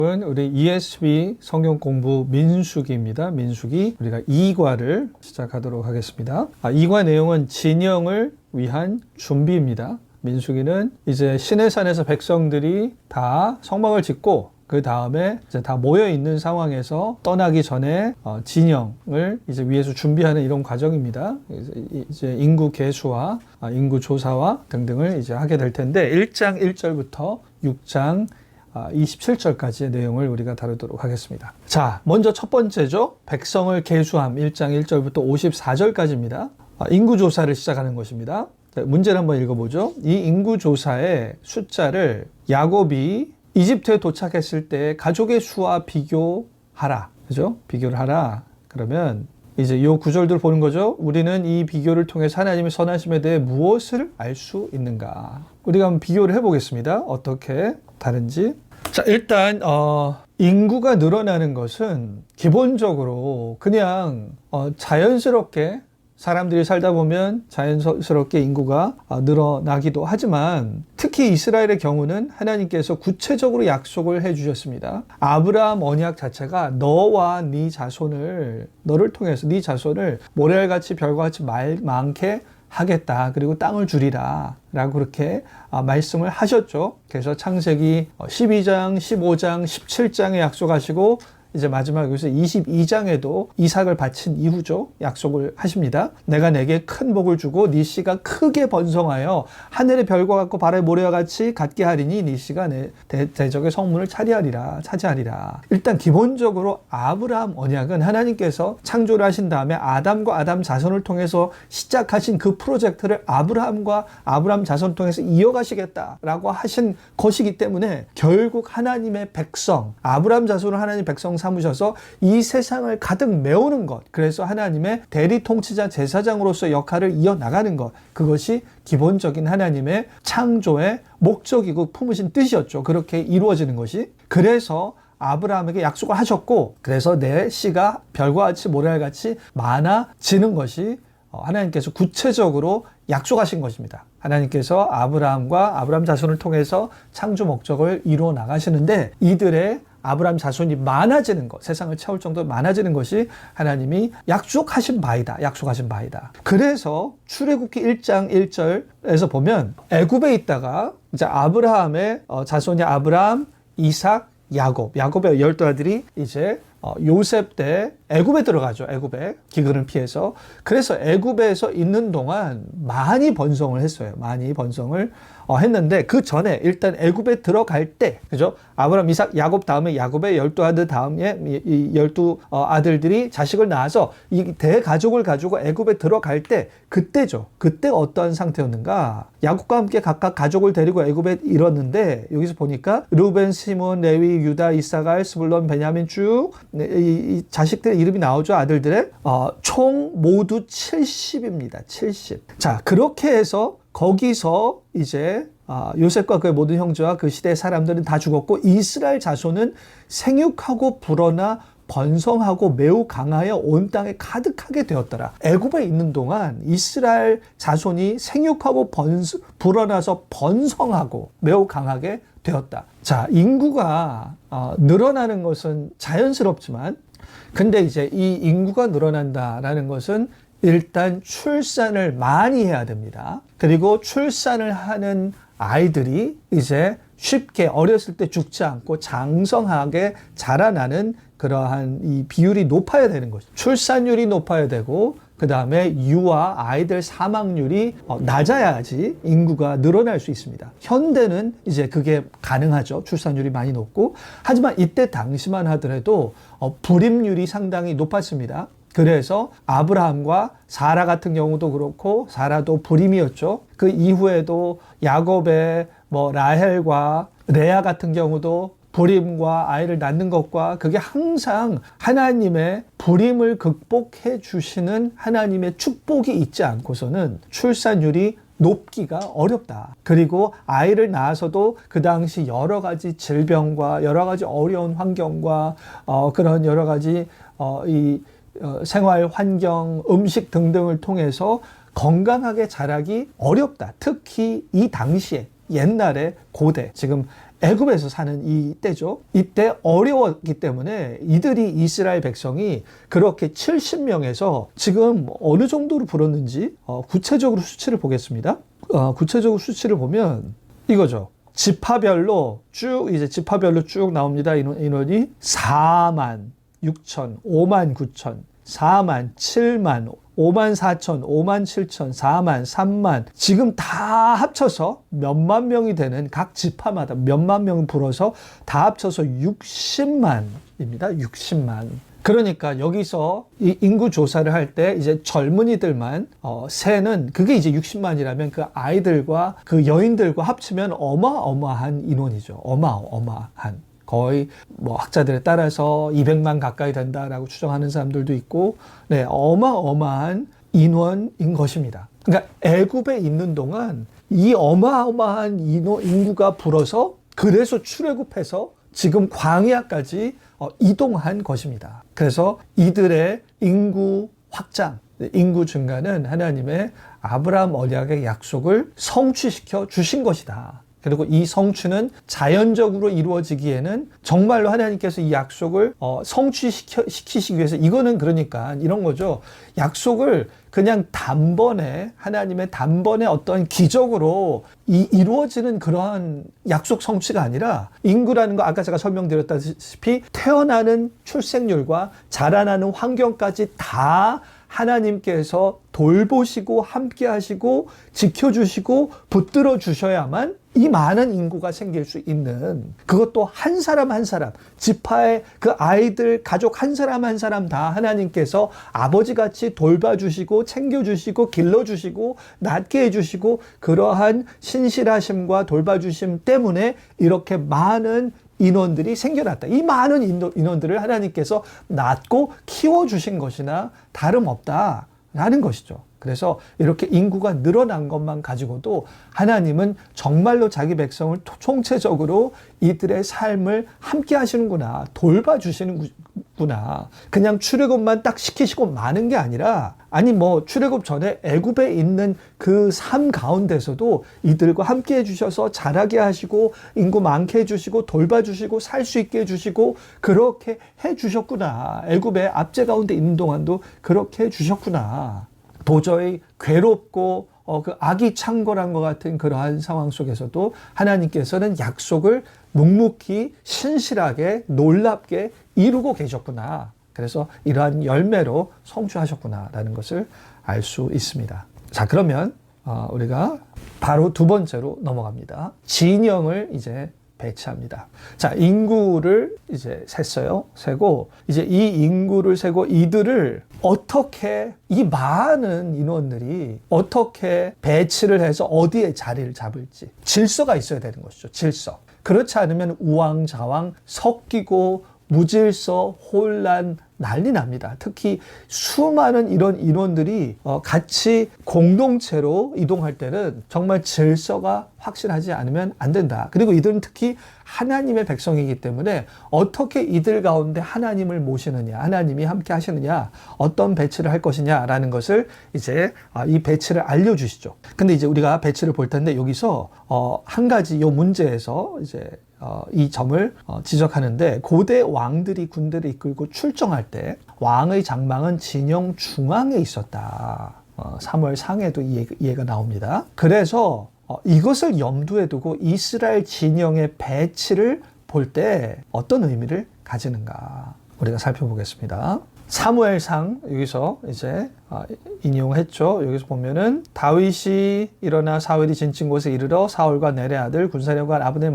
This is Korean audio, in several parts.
우리 ESV 성경 공부 민수기입니다. 민수기 우리가 2과를 시작하도록 하겠습니다. 2과 내용은 진영을 위한 준비입니다. 민수기는 이제 시내산에서 백성들이 다 성막을 짓고 그 다음에 이제 다 모여 있는 상황에서 떠나기 전에 진영을 이제 위에서 준비하는 이런 과정입니다. 이제 인구 계수와 인구 조사와 등등을 이제 하게 될 텐데 1장 1절부터 6장 27절까지의 내용을 우리가 다루도록 하겠습니다. 자, 먼저 첫 번째죠. 백성을 계수함 1장 1절부터 54절까지입니다. 인구조사를 시작하는 것입니다. 문제를 한번 읽어보죠. 이 인구조사의 숫자를 야곱이 이집트에 도착했을 때 가족의 수와 비교하라. 그죠? 비교를 하라. 그러면 이제 이 구절들 보는 거죠. 우리는 이 비교를 통해서 하나님의 선하심에 대해 무엇을 알 수 있는가? 우리가 한번 비교를 해보겠습니다. 어떻게 다른지. 자, 일단 인구가 늘어나는 것은 기본적으로 그냥 자연스럽게 사람들이 살다 보면 자연스럽게 인구가 늘어나기도 하지만 특히 이스라엘의 경우는 하나님께서 구체적으로 약속을 해주셨습니다. 아브라함 언약 자체가 너와 네 자손을 너를 통해서 네 자손을 모래알같이 별과 같이 많게 하겠다. 그리고 땅을 주리라 라고 그렇게 말씀을 하셨죠. 그래서 창세기 12장, 15장, 17장에 약속하시고 이제 마지막 여기서 22장에도 이삭을 바친 이후죠. 약속을 하십니다. 내가 내게 큰 복을 주고 네 씨가 크게 번성하여 하늘의 별과 같고 바다의 모래와 같이 같게 하리니 네 씨가 내 대적의 성문을 차지하리라. 일단 기본적으로 아브라함 언약은 하나님께서 창조를 하신 다음에 아담과 아담 자손을 통해서 시작하신 그 프로젝트를 아브라함 자손을 통해서 이어가시겠다라고 하신 것이기 때문에 결국 하나님의 백성, 아브라함 자손을 하나님의 백성 삼으셔서 이 세상을 가득 메우는 것, 그래서 하나님의 대리 통치자 제사장으로서 역할을 이어나가는 것, 그것이 기본적인 하나님의 창조의 목적이고 품으신 뜻이었죠. 그렇게 이루어지는 것이. 그래서 아브라함에게 약속을 하셨고, 그래서 내 씨가 별과 같이 모래알같이 많아지는 것이 하나님께서 구체적으로 약속하신 것입니다. 하나님께서 아브라함과 아브라함 자손을 통해서 창조 목적을 이루어 나가시는데 이들의 아브라함 자손이 많아지는 것, 세상을 채울 정도로 많아지는 것이 하나님이 약속하신 바이다. 그래서 출애굽기 1장 1절에서 보면 애굽에 있다가 이제 아브라함의 자손이 아브라함, 이삭, 야곱의 12아들이 이제 요셉 때 애굽에 들어가죠. 애굽에 기근을 피해서. 그래서 애굽에서 있는 동안 많이 번성을 했어요. 했는데 그 전에 일단 애굽에 들어갈 때, 그죠? 아브라함, 이삭, 야곱 다음에 야곱의 12아들 다음에 이 12아들들이 자식을 낳아서 이 대가족을 가지고 애굽에 들어갈 때 그때죠. 그때 어떤 상태였는가? 야곱과 함께 각각 가족을 데리고 애굽에 이뤘는데 여기서 보니까 루벤, 시몬, 레위, 유다, 이사갈, 스불론, 베냐민 쭉 이 자식들의 이름이 나오죠. 아들들의 총 모두 70입니다. 70. 자, 그렇게 해서 거기서 이제 요셉과 그의 모든 형제와 그 시대의 사람들은 다 죽었고 이스라엘 자손은 생육하고 불어나 번성하고 매우 강하여 온 땅에 가득하게 되었더라. 애굽에 있는 동안 이스라엘 자손이 생육하고 불어나서 번성하고 매우 강하게 되었다. 자, 인구가 늘어나는 것은 자연스럽지만 근데 이제 이 인구가 늘어난다라는 것은 일단 출산을 많이 해야 됩니다. 그리고 출산을 하는 아이들이 이제 쉽게 어렸을 때 죽지 않고 장성하게 자라나는 그러한 이 비율이 높아야 되는 것이죠. 출산율이 높아야 되고 그 다음에 유아 아이들 사망률이 낮아야지 인구가 늘어날 수 있습니다. 현대는 이제 그게 가능하죠. 출산율이 많이 높고. 하지만 이때 당시만 하더라도 불임률이 상당히 높았습니다. 그래서 아브라함과 사라 같은 경우도 그렇고 사라도 불임이었죠. 그 이후에도 야곱의 라헬과 레아 같은 경우도 불임과 아이를 낳는 것과 그게 항상 하나님의 불임을 극복해 주시는 하나님의 축복이 있지 않고서는 출산율이 높기가 어렵다. 그리고 아이를 낳아서도 그 당시 여러 가지 질병과 여러 가지 어려운 환경과 그런 여러 가지 생활 환경, 음식 등등을 통해서 건강하게 자라기 어렵다. 특히 이 당시에 옛날에 고대, 지금 애굽에서 사는 이 때죠. 이때 어려웠기 때문에 이들이 이스라엘 백성이 그렇게 70명에서 지금 어느 정도로 불었는지 구체적으로 수치를 보겠습니다. 구체적으로 수치를 보면 이거죠. 지파별로 쭉 나옵니다. 인원이 4만 6천, 5만 9천, 4만, 7만, 5만 4천, 5만 7천, 4만, 3만 지금 다 합쳐서 몇만 명이 되는 각 지파마다 몇만 명 불어서 다 합쳐서 60만입니다. 60만. 그러니까 여기서 이 인구 조사를 할 때 이제 젊은이들만 세는 그게 이제 60만이라면 그 아이들과 그 여인들과 합치면 어마어마한 인원이죠. 어마어마한. 거의 뭐 학자들에 따라서 200만 가까이 된다라고 추정하는 사람들도 있고, 네, 어마어마한 인원인 것입니다. 그러니까 애굽에 있는 동안 이 어마어마한 인구가 불어서 그래서 출애굽해서 지금 광야까지 이동한 것입니다. 그래서 이들의 인구 확장, 인구 증가는 하나님의 아브라함 언약의 약속을 성취시켜 주신 것이다. 그리고 이 성취는 자연적으로 이루어지기에는 정말로 하나님께서 이 약속을 성취시키시기 위해서 이거는 그러니까 이런 거죠. 약속을 그냥 단번에 하나님의 단번에 어떤 기적으로 이루어지는 그러한 약속 성취가 아니라 인구라는 거 아까 제가 설명드렸다시피 태어나는 출생률과 자라나는 환경까지 다 하나님께서 돌보시고 함께 하시고 지켜주시고 붙들어 주셔야만 이 많은 인구가 생길 수 있는, 그것도 한 사람 한 사람, 지파의 그 아이들 가족 한 사람 한 사람 다 하나님께서 아버지같이 돌봐주시고 챙겨주시고 길러주시고 낫게 해주시고 그러한 신실하심과 돌봐주심 때문에 이렇게 많은 인원들이 생겨났다. 이 많은 인원들을 하나님께서 낳고 키워주신 것이나 다름없다라는 것이죠. 그래서 이렇게 인구가 늘어난 것만 가지고도 하나님은 정말로 자기 백성을 총체적으로 이들의 삶을 함께 하시는구나, 돌봐주시는구나. 그냥 출애굽만 딱 시키시고 마는 게 아니라, 아니 뭐 출애굽 전에 애굽에 있는 그 삶 가운데서도 이들과 함께 해주셔서 자라게 하시고 인구 많게 해주시고 돌봐주시고 살 수 있게 해주시고 그렇게 해주셨구나. 애굽의 압제 가운데 있는 동안도 그렇게 해주셨구나. 도저히 괴롭고 그 아기창궐한 것 같은 그러한 상황 속에서도 하나님께서는 약속을 묵묵히 신실하게 놀랍게 이루고 계셨구나. 그래서 이러한 열매로 성취하셨구나라는 것을 알 수 있습니다. 자, 그러면 우리가 바로 두 번째로 넘어갑니다. 진영을 이제 배치합니다. 자, 인구를 이제 셌어요. 세고 이제 이 인구를 세고 이들을 어떻게, 이 많은 인원들이 어떻게 배치를 해서 어디에 자리를 잡을지 질서가 있어야 되는 것이죠. 질서. 그렇지 않으면 우왕좌왕 섞이고 무질서, 혼란, 난리 납니다. 특히 수많은 이런 인원들이 같이 공동체로 이동할 때는 정말 질서가 확실하지 않으면 안 된다. 그리고 이들은 특히 하나님의 백성이기 때문에 어떻게 이들 가운데 하나님을 모시느냐, 하나님이 함께 하시느냐, 어떤 배치를 할 것이냐라는 것을 이제 이 배치를 알려주시죠. 근데 이제 우리가 배치를 볼 텐데 여기서 한 가지 이 문제에서 이제 이 점을 지적하는데, 고대 왕들이 군대를 이끌고 출정할 때 왕의 장막은 진영 중앙에 있었다. 사무엘 상에도 이 얘기가 나옵니다. 그래서 이것을 염두에 두고 이스라엘 진영의 배치를 볼 때 어떤 의미를 가지는가 우리가 살펴보겠습니다. 사무엘상 여기서 이제 인용했죠. 여기서 보면은 다윗이 일어나 사울이 진친 곳에 이르러 사울과 넬의 아들 군사령관 아브넬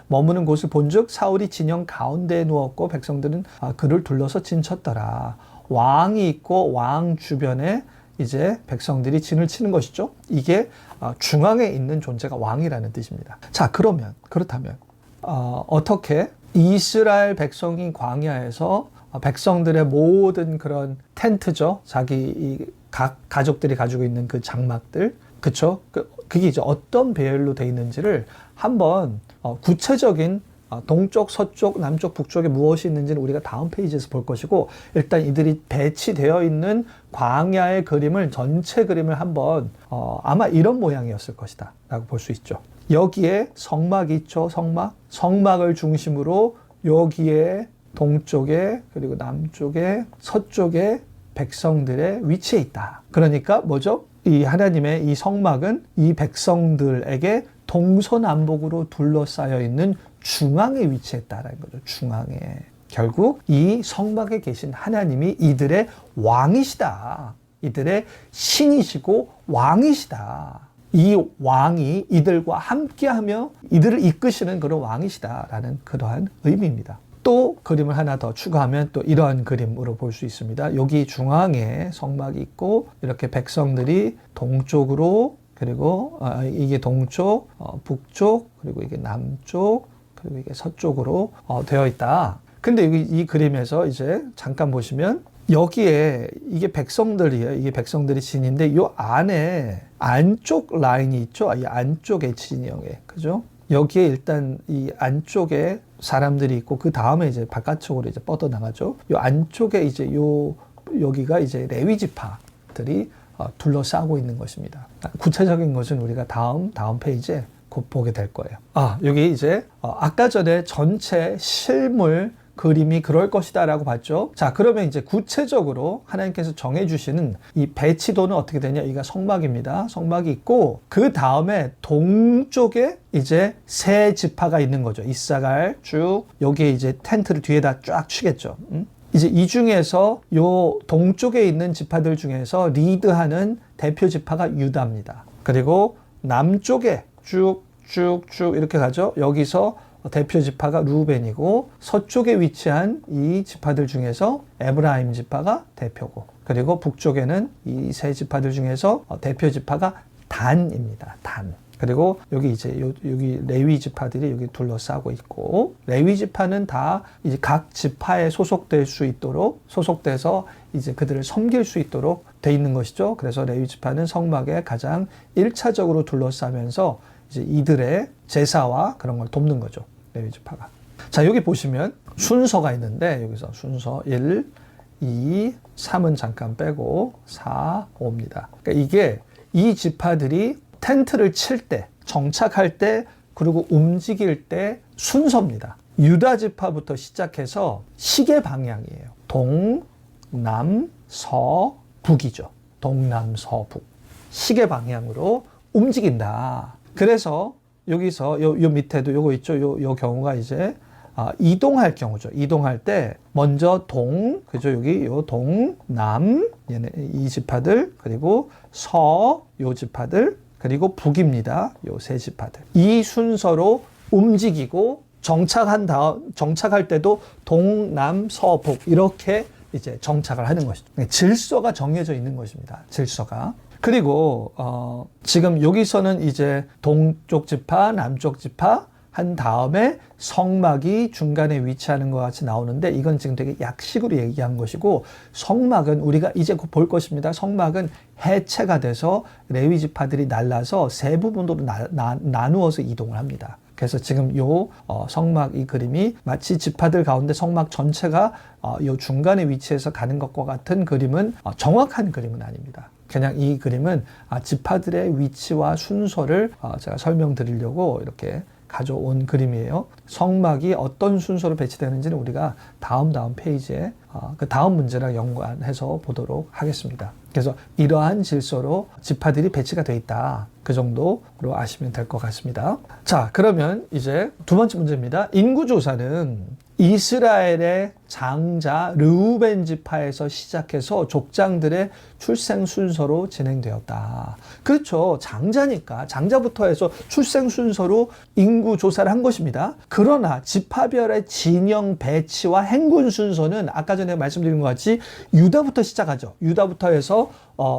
머무는 곳을 본즉 사울이 진영 가운데에 누웠고 백성들은 그를 둘러서 진쳤더라. 왕이 있고 왕 주변에 이제 백성들이 진을 치는 것이죠. 이게 중앙에 있는 존재가 왕이라는 뜻입니다. 자, 그렇다면 어떻게 이스라엘 백성이 광야에서 백성들의 모든 그런 텐트죠. 자기 각 가족들이 가지고 있는 그 장막들, 그쵸? 그게 이제 어떤 배열로 돼 있는지를 한번 구체적인 동쪽, 서쪽, 남쪽, 북쪽에 무엇이 있는지는 우리가 다음 페이지에서 볼 것이고 일단 이들이 배치되어 있는 광야의 그림을 전체 그림을 한번 아마 이런 모양이었을 것이다 라고 볼 수 있죠. 여기에 성막이 있죠. 성막을 중심으로 여기에 동쪽에 그리고 남쪽에 서쪽에 백성들의 위치에 있다. 그러니까 뭐죠? 이 하나님의 이 성막은 이 백성들에게 동서남북으로 둘러싸여 있는 중앙에 위치했다라는 거죠. 중앙에. 결국 이 성막에 계신 하나님이 이들의 왕이시다. 이들의 신이시고 왕이시다. 이 왕이 이들과 함께하며 이들을 이끄시는 그런 왕이시다라는 그러한 의미입니다. 또 그림을 하나 더 추가하면 또 이러한 그림으로 볼 수 있습니다. 여기 중앙에 성막이 있고 이렇게 백성들이 동쪽으로 그리고 이게 동쪽, 북쪽, 그리고 이게 남쪽, 그리고 이게 서쪽으로 되어 있다. 근데 여기 이 그림에서 이제 잠깐 보시면 여기에 이게 백성들이에요. 이게 백성들이 진인데 이 안에 안쪽 라인이 있죠. 이 안쪽에 진영에. 그죠? 여기에 일단 이 안쪽에 사람들이 있고 그 다음에 이제 바깥쪽으로 이제 뻗어 나가죠. 이 안쪽에 이제 여기가 이제 레위 지파들이 둘러싸고 있는 것입니다. 구체적인 것은 우리가 다음 페이지에 곧 보게 될 거예요. 여기 이제 아까 전에 전체 실물 그림이 그럴 것이다 라고 봤죠. 자, 그러면 이제 구체적으로 하나님께서 정해주시는 이 배치도는 어떻게 되냐. 이가 성막입니다. 성막이 있고 그 다음에 동쪽에 이제 세 지파가 있는 거죠. 이사갈 쭉 여기에 이제 텐트를 뒤에다 쫙 치겠죠. 이제 이 중에서 요 동쪽에 있는 지파들 중에서 리드하는 대표 지파가 유다입니다. 그리고 남쪽에 쭉쭉쭉 이렇게 가죠. 여기서 대표 지파가 루벤이고 서쪽에 위치한 이 지파들 중에서 에브라임 지파가 대표고 그리고 북쪽에는 이 세 지파들 중에서 대표 지파가 단입니다. 단. 그리고 여기 이제 여기 레위 지파들이 여기 둘러싸고 있고 레위 지파는 다 이제 각 지파에 소속될 수 있도록 소속돼서 이제 그들을 섬길 수 있도록 돼 있는 것이죠. 그래서 레위 지파는 성막에 가장 1차적으로 둘러싸면서 이제 이들의 제사와 그런 걸 돕는 거죠. 레위 지파가. 자, 여기 보시면 순서가 있는데 여기서 순서 1, 2, 3은 잠깐 빼고 4, 5입니다. 그러니까 이게 이 지파들이 텐트를 칠 때, 정착할 때, 그리고 움직일 때 순서입니다. 유다 지파부터 시작해서 시계 방향이에요. 동, 남, 서, 북이죠. 동남, 서, 북. 시계 방향으로 움직인다. 그래서 여기서 요 밑에도 요거 있죠. 요 경우가 이제 이동할 경우죠. 이동할 때 먼저 그죠? 여기 요 동, 남, 얘네 이 지파들, 그리고 서, 요 지파들, 그리고 북입니다. 요 세 지파들. 이 순서로 움직이고 정착할 때도 동, 남, 서, 북 이렇게 이제 정착을 하는 것이죠. 질서가 정해져 있는 것입니다. 질서가. 그리고 지금 여기서는 이제 동쪽 지파, 남쪽 지파 한 다음에 성막이 중간에 위치하는 것 같이 나오는데 이건 지금 되게 약식으로 얘기한 것이고 성막은 우리가 이제 곧 볼 것입니다. 성막은 해체가 돼서 레위 지파들이 날라서 세 부분으로 나누어서 이동을 합니다. 그래서 지금 요 성막 이 그림이 마치 지파들 가운데 성막 전체가 요 중간에 위치해서 가는 것과 같은 그림은 정확한 그림은 아닙니다. 그냥 이 그림은 지파들의 위치와 순서를 제가 설명드리려고 이렇게 가져온 그림이에요. 성막이 어떤 순서로 배치되는지는 우리가 다음 페이지에 그 다음 문제랑 연관해서 보도록 하겠습니다. 그래서 이러한 질서로 지파들이 배치가 돼 있다. 그 정도로 아시면 될 것 같습니다. 자, 그러면 이제 두 번째 문제입니다. 인구조사는 이스라엘의 장자 르우벤 지파에서 시작해서 족장들의 출생 순서로 진행되었다. 그렇죠. 장자니까 장자부터 해서 출생 순서로 인구 조사를 한 것입니다. 그러나 지파별의 진영 배치와 행군 순서는 아까 전에 말씀드린 것 같이 유다부터 시작하죠. 유다부터 해서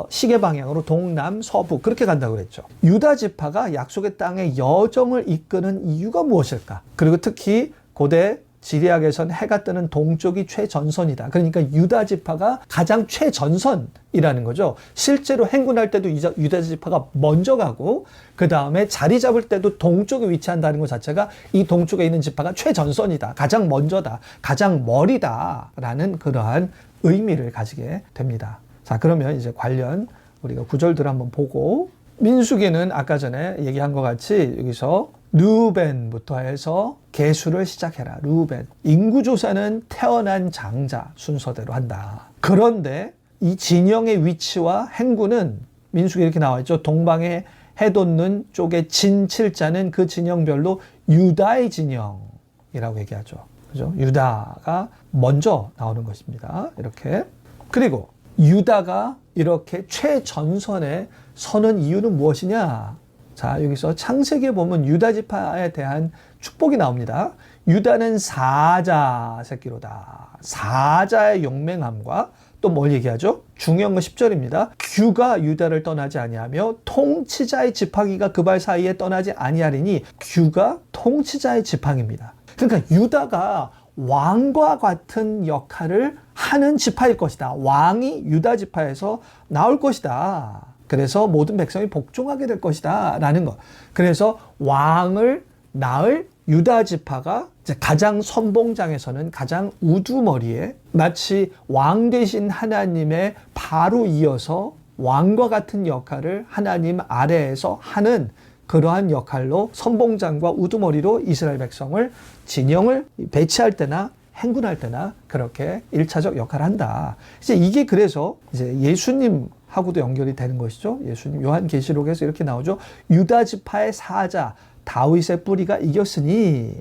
시계 방향으로 동남 서북 그렇게 간다고 그랬죠. 유다 지파가 약속의 땅의 여정을 이끄는 이유가 무엇일까? 그리고 특히 고대 지리학에선 해가 뜨는 동쪽이 최전선이다. 그러니까 유다 지파가 가장 최전선이라는 거죠. 실제로 행군할 때도 유다 지파가 먼저 가고 그 다음에 자리 잡을 때도 동쪽에 위치한다는 것 자체가 이 동쪽에 있는 지파가 최전선이다. 가장 먼저다. 가장 머리다. 라는 그러한 의미를 가지게 됩니다. 자, 그러면 이제 관련 우리가 구절들을 한번 보고 민수기는 아까 전에 얘기한 것 같이 여기서 르우벤부터 해서 계수를 시작해라. 르우벤. 인구조사는 태어난 장자 순서대로 한다. 그런데 이 진영의 위치와 행군은 민수기에 이렇게 나와 있죠. 동방에 해 돋는 쪽에 진7자는 그 진영별로 유다의 진영이라고 얘기하죠. 그죠? 유다가 먼저 나오는 것입니다. 이렇게. 그리고 유다가 이렇게 최전선에 서는 이유는 무엇이냐? 자, 여기서 창세기에 보면 유다 지파에 대한 축복이 나옵니다. 유다는 사자 새끼로다. 사자의 용맹함과 또 뭘 얘기하죠? 중요한 건 10절입니다. 규가 유다를 떠나지 아니하며 통치자의 지팡이가 그 발 사이에 떠나지 아니하리니 규가 통치자의 지팡이입니다. 그러니까 유다가 왕과 같은 역할을 하는 지파일 것이다. 왕이 유다 지파에서 나올 것이다. 그래서 모든 백성이 복종하게 될 것이다 라는 것. 그래서 왕을 낳을 유다 지파가 이제 가장 선봉장에서는 가장 우두머리에 마치 왕 되신 하나님의 바로 이어서 왕과 같은 역할을 하나님 아래에서 하는 그러한 역할로 선봉장과 우두머리로 이스라엘 백성을 진영을 배치할 때나 행군할 때나 그렇게 1차적 역할을 한다. 이제 이게 그래서 이제 예수님하고도 연결이 되는 것이죠. 예수님 요한계시록에서 이렇게 나오죠. 유다 지파의 사자 다윗의 뿌리가 이겼으니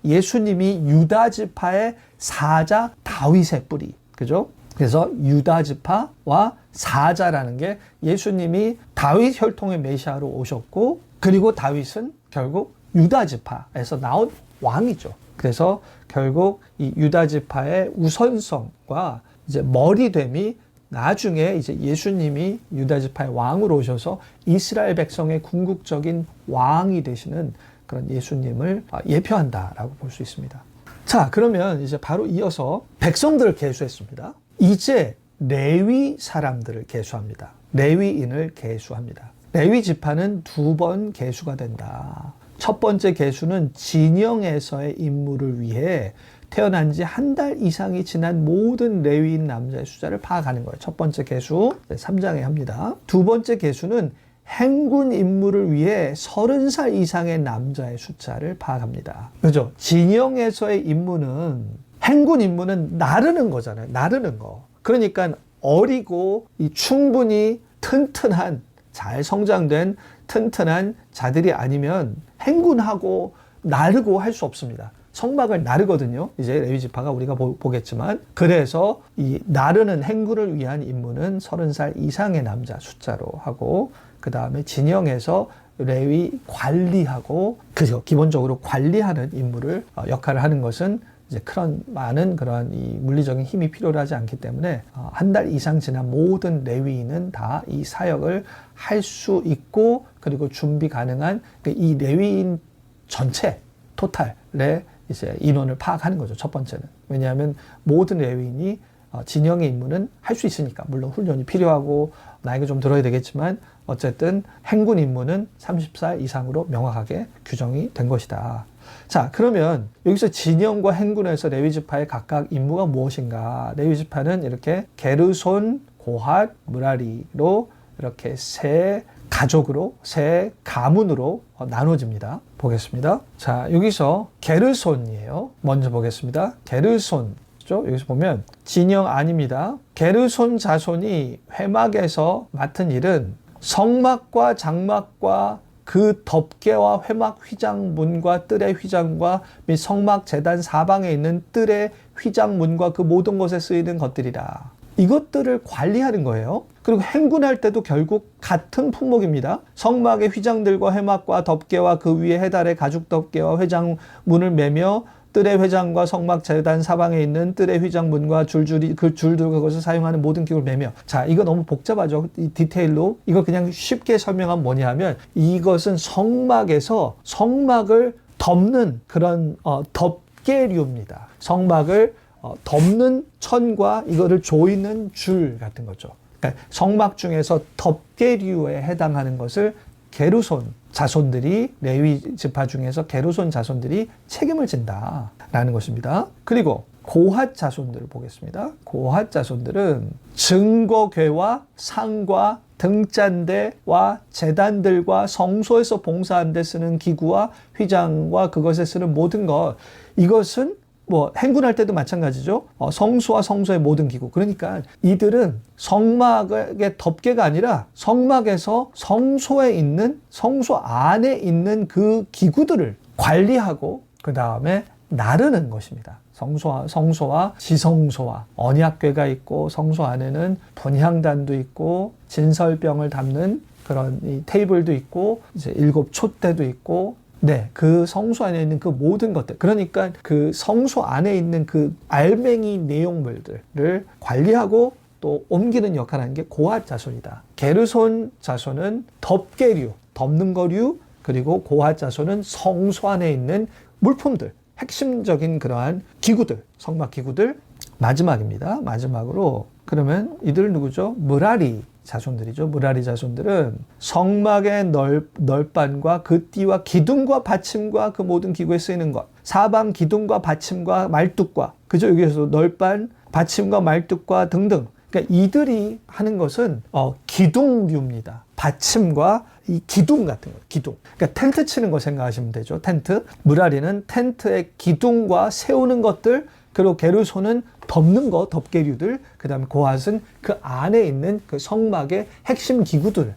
예수님이 유다 지파의 사자 다윗의 뿌리. 그죠? 그래서 유다 지파와 사자라는 게 예수님이 다윗 혈통의 메시아로 오셨고 그리고 다윗은 결국 유다 지파에서 나온 왕이죠. 그래서 결국 이 유다 지파의 우선성과 이제 머리됨이 나중에 이제 예수님이 유다 지파의 왕으로 오셔서 이스라엘 백성의 궁극적인 왕이 되시는 그런 예수님을 예표한다라고 볼 수 있습니다. 자, 그러면 이제 바로 이어서 백성들을 계수했습니다. 이제 레위 사람들을 계수합니다. 레위인을 계수합니다. 레위 지파는 2번 계수가 된다. 첫 번째 계수는 진영에서의 임무를 위해 태어난 지 한 달 이상이 지난 모든 레위인 남자의 숫자를 파악하는 거예요. 첫 번째 계수 3장에 합니다. 두 번째 계수는 행군 임무를 위해 30살 이상의 남자의 숫자를 파악합니다. 그죠? 진영에서의 임무는 행군 임무는 나르는 거잖아요. 나르는 거. 그러니까 어리고 충분히 튼튼한 잘 성장된 튼튼한 자들이 아니면 행군하고 나르고 할 수 없습니다. 성막을 나르거든요. 이제 레위 지파가 우리가 보겠지만 그래서 이 나르는 행군을 위한 임무는 30살 이상의 남자 숫자로 하고 그 다음에 진영에서 레위 관리하고 그죠. 기본적으로 관리하는 임무를 역할을 하는 것은 이제 많은 그런 이 물리적인 힘이 필요로 하지 않기 때문에 한 달 이상 지난 모든 레위인은 다 이 사역을 할 수 있고 그리고 준비 가능한 이 레위인 전체 토탈의 이제 인원을 파악하는 거죠. 첫 번째는. 왜냐하면 모든 레위인이 진영의 임무는 할 수 있으니까. 물론 훈련이 필요하고 나이가 좀 들어야 되겠지만 어쨌든 행군 임무는 30살 이상으로 명확하게 규정이 된 것이다. 자, 그러면 여기서 진영과 행군에서 레위 지파의 각각 임무가 무엇인가? 레위 지파는 이렇게 게르손, 고핫, 무라리로 이렇게 세 가족으로, 세 가문으로 나눠집니다. 보겠습니다. 자, 여기서 게르손이에요. 먼저 보겠습니다. 게르손. 여기서 보면 진영 아닙니다. 게르손 자손이 회막에서 맡은 일은 성막과 장막과 그 덮개와 회막 휘장문과 뜰의 휘장과 및 성막 제단 사방에 있는 뜰의 휘장문과 그 모든 것에 쓰이는 것들이라. 이것들을 관리하는 거예요. 그리고 행군할 때도 결국 같은 품목입니다. 성막의 휘장들과 회막과 덮개와 그 위에 해달의 가죽 덮개와 회장문을 매며 뜰의 회장과 성막 제단 사방에 있는 뜰의 휘장문과 줄줄이 그 줄들과 그것을 사용하는 모든 기구를 매며. 자, 이거 너무 복잡하죠. 이 디테일로. 이거 그냥 쉽게 설명하면 뭐냐 하면 이것은 성막에서 성막을 덮는 그런 덮개류입니다. 성막을 덮는 천과 이거를 조이는 줄 같은 거죠. 그러니까 성막 중에서 덮개류에 해당하는 것을 게르손 자손들이, 레위 지파 중에서 게르손 자손들이 책임을 진다라는 것입니다. 그리고 고핫 자손들을 보겠습니다. 고핫 자손들은 증거궤와 상과 등잔대와 제단들과 성소에서 봉사하는 데 쓰는 기구와 휘장과 그것에 쓰는 모든 것, 이것은 뭐 행군할 때도 마찬가지죠. 성소와 성소의 모든 기구. 그러니까 이들은 성막의 덮개가 아니라 성막에서 성소에 있는, 성소 안에 있는 그 기구들을 관리하고 그 다음에 나르는 것입니다. 성소와 지성소와 언약궤가 있고, 성소 안에는 분향단도 있고, 진설병을 담는 그런 이 테이블도 있고, 이제 7 촛대도 있고, 네, 그 성소 안에 있는 그 모든 것들, 그러니까 그 성소 안에 있는 그 알맹이 내용물들을 관리하고 또 옮기는 역할을 하는 게 고핫 자손이다. 게르손 자손은 덮개류, 덮는 거류, 그리고 고핫 자손은 성소 안에 있는 물품들, 핵심적인 그러한 기구들, 성막 기구들. 마지막입니다. 마지막으로 그러면 이들 누구죠? 므라리 자손들이죠. 므라리 자손들은 성막의 널판과 그 띠와 기둥과 받침과 그 모든 기구에 쓰이는 것, 사방 기둥과 받침과 말뚝과, 그죠? 여기에서 널판, 받침과 말뚝과 등등. 그러니까 이들이 하는 것은 기둥류입니다. 받침과 이 기둥 같은 거, 기둥. 그러니까 텐트 치는 거 생각하시면 되죠. 텐트. 므라리는 텐트의 기둥과 세우는 것들, 그리고 게르손은 덮는 거, 덮개류들, 그 다음에 고핫은 그 안에 있는 그 성막의 핵심 기구들을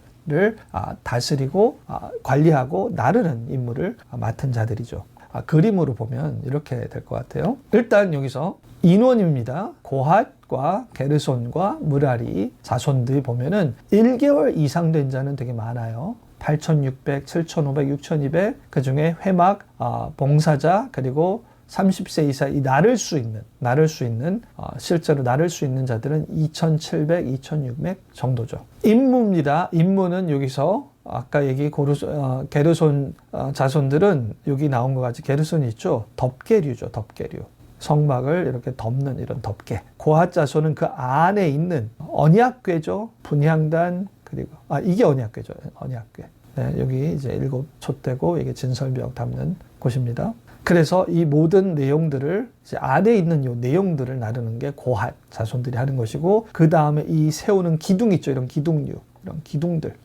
다스리고 관리하고 나르는 임무를 맡은 자들이죠. 그림으로 보면 이렇게 될 것 같아요. 일단 여기서 인원입니다. 고핫과 게르손과 므라리 자손들이 보면은 1개월 이상 된 자는 되게 많아요. 8,600, 7,500, 6,200, 그 중에 회막, 봉사자, 그리고 30세 이사 이 나를 수 있는 실제로 나를 수 있는 자들은 2,700, 2,600 정도죠. 임무입니다. 임무는 여기서 아까 게르손 자손들은 여기 나온 것 같이 게르손이 있죠. 덮개류죠. 덮개류. 성막을 이렇게 덮는 이런 덮개. 고핫 자손은 그 안에 있는 언약궤죠. 분향단, 그리고 이게 언약궤죠. 언약궤. 네, 여기 이제 7 촛대고 이게 진설병 담는 곳입니다. 그래서 이 모든 내용들을 이제 안에 있는 요 내용들을 나르는 게 고핫 자손들이 하는 것이고, 그 다음에 이 세우는 기둥 있죠. 이런 기둥류, 이런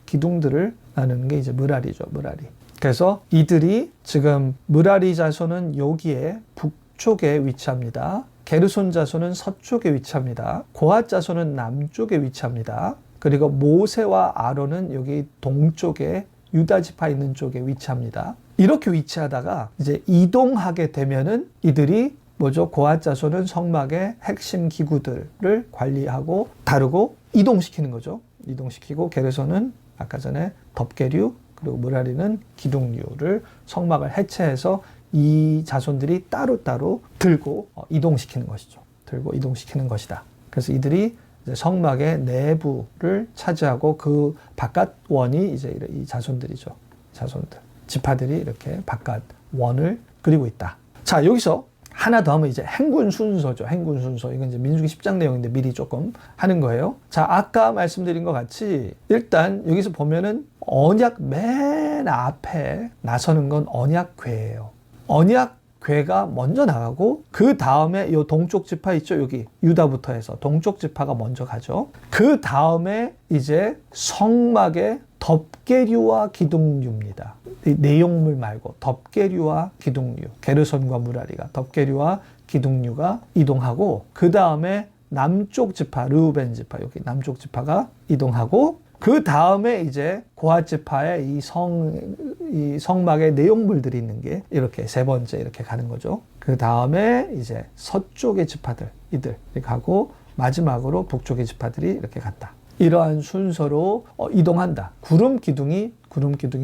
기둥들을 나르는 게 이제 므라리죠. 므라리. 그래서 이들이 지금 므라리 자손은 여기에 북쪽에 위치합니다. 게르손 자손은 서쪽에 위치합니다. 고핫 자손은 남쪽에 위치합니다. 그리고 모세와 아론은 여기 동쪽에 유다 지파 있는 쪽에 위치합니다. 이렇게 위치하다가 이제 이동하게 되면은 이들이 뭐죠? 고핫 자손은 성막의 핵심 기구들을 관리하고 다루고 이동시키는 거죠. 이동시키고 게르손은 아까 전에 덮개류, 그리고 므라리는 기둥류를 성막을 해체해서 이 자손들이 따로따로 들고 이동시키는 것이죠. 들고 이동시키는 것이다. 그래서 이들이 이제 성막의 내부를 차지하고 그 바깥 원이 이제 이 자손들이죠. 자손들. 지파들이 이렇게 바깥 원을 그리고 있다. 자, 여기서 하나 더 하면 이제 행군 순서죠. 행군 순서. 이건 이제 민수기 10장 내용인데 미리 조금 하는 거예요. 자, 아까 말씀드린 것 같이 일단 여기서 보면은 언약 맨 앞에 나서는 건 언약궤예요. 언약궤가 먼저 나가고 그 다음에 이 동쪽 지파 있죠. 여기 유다부터 해서 동쪽 지파가 먼저 가죠. 그 다음에 이제 성막의 덮개류와 기둥류입니다. 내용물 말고 덮개류와 기둥류, 게르손과 므라리가 덮개류와 기둥류가 이동하고, 그 다음에 남쪽 지파, 르우벤 지파, 여기 남쪽 지파가 이동하고, 그 다음에 이제 고핫 지파의 이 성막의 내용물들이 있는 게 이렇게 세 번째 이렇게 가는 거죠. 그 다음에 이제 서쪽의 지파들, 이들이 가고, 마지막으로 북쪽의 지파들이 이렇게 간다. 이러한 순서로 이동한다. 구름 기둥이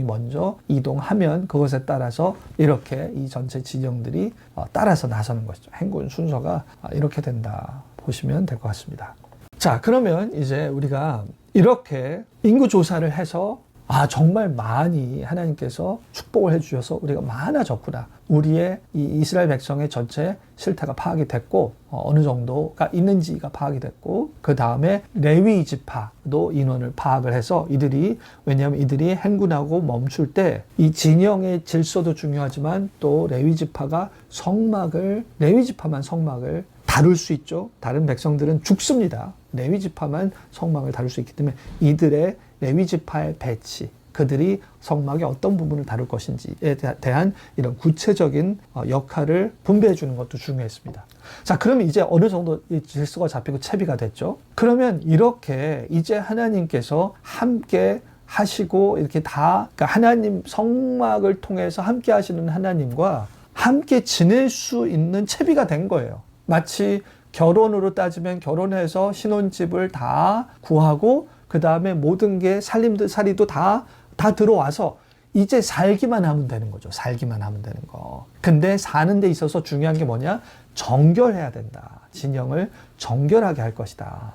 먼저 이동하면 그것에 따라서 이렇게 이 전체 진영들이 따라서 나서는 것이죠. 행군 순서가 이렇게 된다. 보시면 될 것 같습니다. 자, 그러면 이제 우리가 이렇게 인구 조사를 해서 정말 많이 하나님께서 축복을 해주셔서 우리가 많아졌구나. 우리의 이 이스라엘 백성의 전체 실태가 파악이 됐고, 어느 정도가 있는지가 파악이 됐고, 그 다음에 레위 지파도 인원을 파악을 해서 왜냐하면 이들이 행군하고 멈출 때 이 진영의 질서도 중요하지만 또 레위 지파만 성막을 다룰 수 있죠. 다른 백성들은 죽습니다. 레위 지파만 성막을 다룰 수 있기 때문에 이들의 레위 지파의 배치, 그들이 성막의 어떤 부분을 다룰 것인지에 대한 이런 구체적인 역할을 분배해 주는 것도 중요했습니다. 자, 그러면 이제 어느 정도 질서가 잡히고 채비가 됐죠. 그러면 이렇게 이제 하나님께서 함께 하시고 이렇게 그러니까 하나님 성막을 통해서 함께 하시는 하나님과 함께 지낼 수 있는 채비가 된 거예요. 마치 결혼으로 따지면 결혼해서 신혼집을 다 구하고 그 다음에 모든 게 살림살이도 다 들어와서 이제 살기만 하면 되는 거죠. 살기만 하면 되는 거. 근데 사는 데 있어서 중요한 게 뭐냐? 정결해야 된다. 진영을 정결하게 할 것이다.